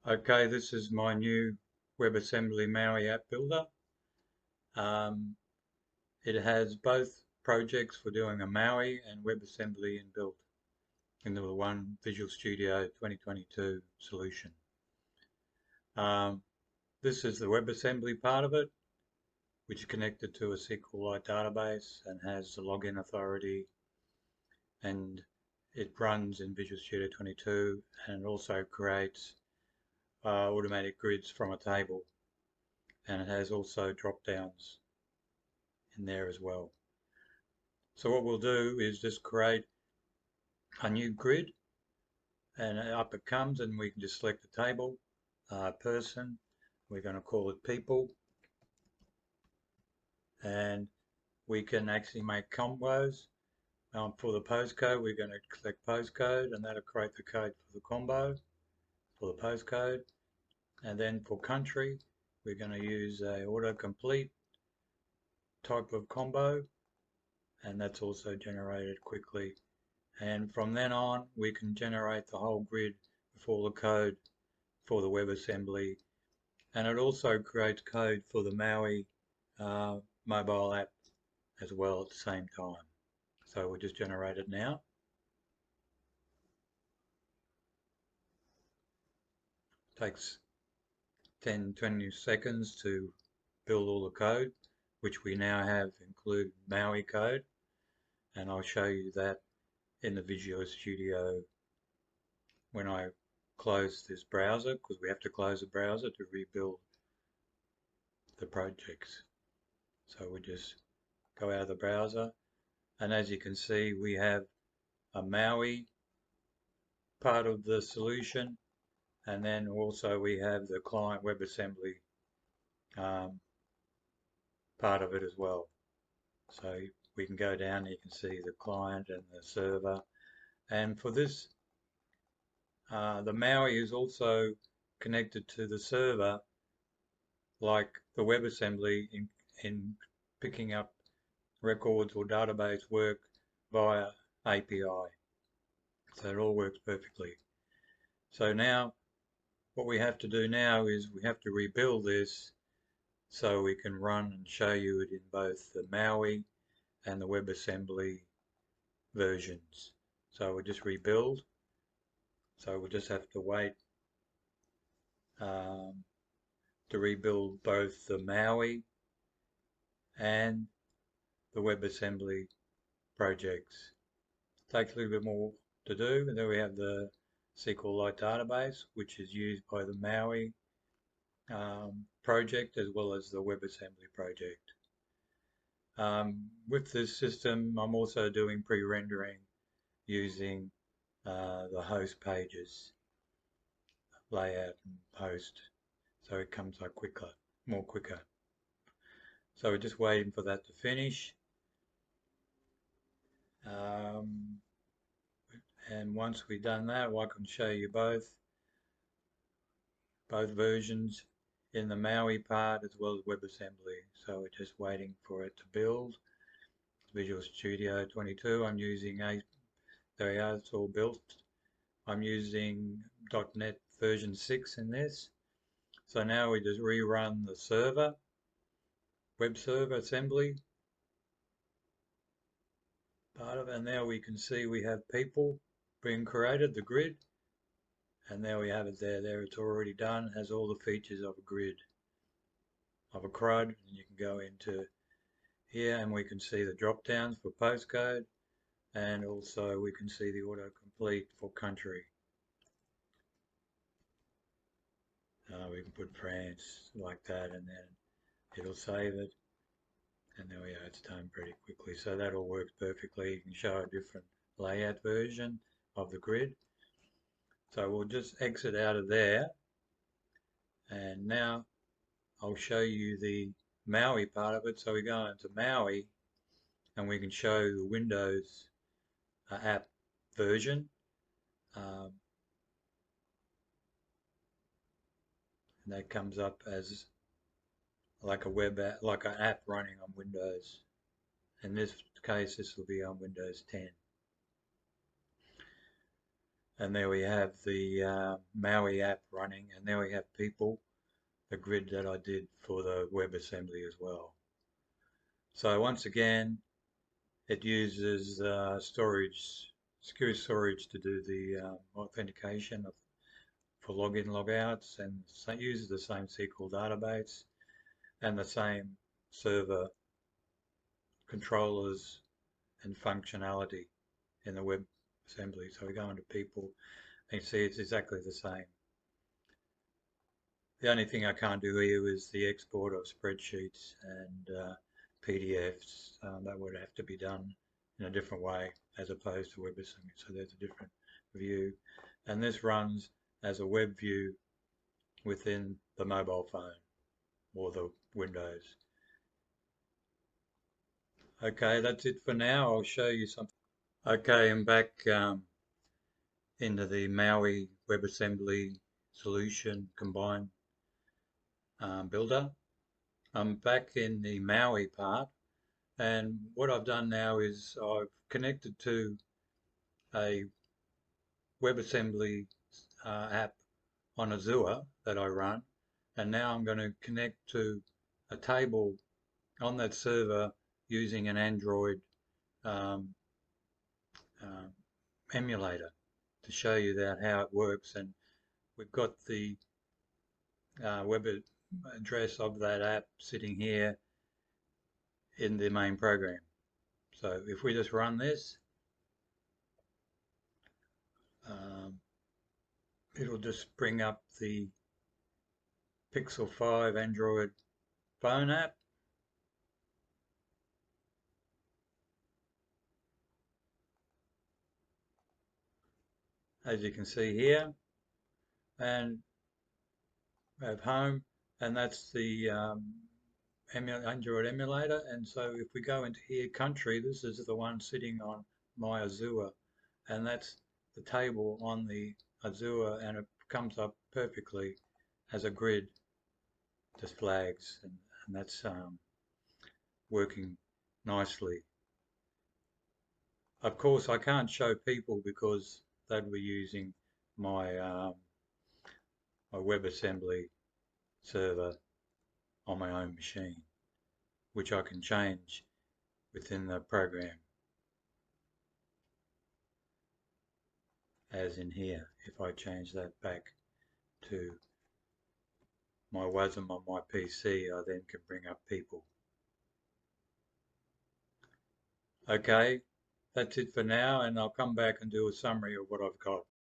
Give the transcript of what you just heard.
Okay, this is my new WebAssembly MAUI app builder. It has both projects for doing a MAUI and WebAssembly inbuilt into the one Visual Studio 2022 solution. This is the WebAssembly part of it, which is connected to a SQLite database and has the login authority, and it runs in Visual Studio 22 and it also creates automatic grids from a table, and it has also drop downs in there as well. So what we'll do is just create a new grid, and up it comes, and we can just select the table, person, we're going to call it people, and we can actually make combos. For the postcode, we're going to click postcode, and that'll create the code for the combo for the postcode. And then for country, we're going to use a autocomplete type of combo, and that's also generated quickly. And from then on, we can generate the whole grid for the code for the WebAssembly, and it also creates code for the MAUI mobile app as well at the same time. So we'll just generate it now. Takes 10-20 seconds to build all the code, which we now have include MAUI code, and I'll show you that in the Visual Studio when I close this browser, because we have to close the browser to rebuild the projects. So we just go out of the browser, and as you can see, we have a MAUI part of the solution, and then also we have the client WebAssembly part of it as well. So we can go down, you can see the client and the server, and for this the MAUI is also connected to the server like the WebAssembly in picking up records or database work via API. So it all works perfectly. So now what we have to do now is we have to rebuild this so we can run and show you it in both the MAUI and the WebAssembly versions. So we'll just rebuild. So we'll just have to wait to rebuild both the MAUI and the WebAssembly projects. Takes a little bit more to do, and then we have the SQLite database, which is used by the MAUI project as well as the WebAssembly project. With this system, I'm also doing pre-rendering using the host pages, layout and host, so it comes up more quicker. So we're just waiting for that to finish. And once we've done that, I can show you both versions in the MAUI part as well as WebAssembly. So we're just waiting for it to build. Visual Studio 22, I'm using there we are, it's all built. I'm using .NET version 6 in this. So now we just rerun the server, web server assembly part of it, and now we can see we have people being created, the grid, and there we have it there it's already done, has all the features of a grid, of a CRUD, and you can go into here and we can see the drop downs for postcode, and also we can see the autocomplete for country. We can put France like that, and then it'll save it, and there we are, it's done pretty quickly. So that all works perfectly. You can show a different layout version of the grid. So we'll just exit out of there, and now I'll show you the MAUI part of it. So we go into MAUI and we can show the Windows app version. And that comes up as like a web app, like an app running on Windows. In this case, this will be on Windows 10. And there we have the MAUI app running, and there we have people, the grid that I did for the WebAssembly as well. So once again, it uses secure storage to do the authentication for login, logouts, and uses the same SQL database and the same server controllers and functionality in the WebAssembly. So we go into people and you see it's exactly the same. The only thing I can't do here is the export of spreadsheets and PDFs. That would have to be done in a different way as opposed to WebAssembly. So there's a different view. And this runs as a web view within the mobile phone or the Windows. Okay, that's it for now. I'll show you something. Okay, I'm back into the MAUI WebAssembly solution combined builder. I'm back in the MAUI part, and what I've done now is I've connected to a WebAssembly app on Azure that I run, and now I'm going to connect to a table on that server using an Android emulator to show you that how it works. And we've got the web address of that app sitting here in the main program. So if we just run this, it'll just bring up the Pixel 5 Android phone app. As you can see here, and we have home, and that's the Android emulator. And so if we go into here, country, this is the one sitting on my Azure, and that's the table on the Azure, and it comes up perfectly as a grid, just flags, and that's working nicely. Of course, I can't show people because they'd be using my my WebAssembly server on my own machine, which I can change within the program, as in here. If I change that back to my WASM on my PC, I then can bring up people. Okay, that's it for now, and I'll come back and do a summary of what I've got.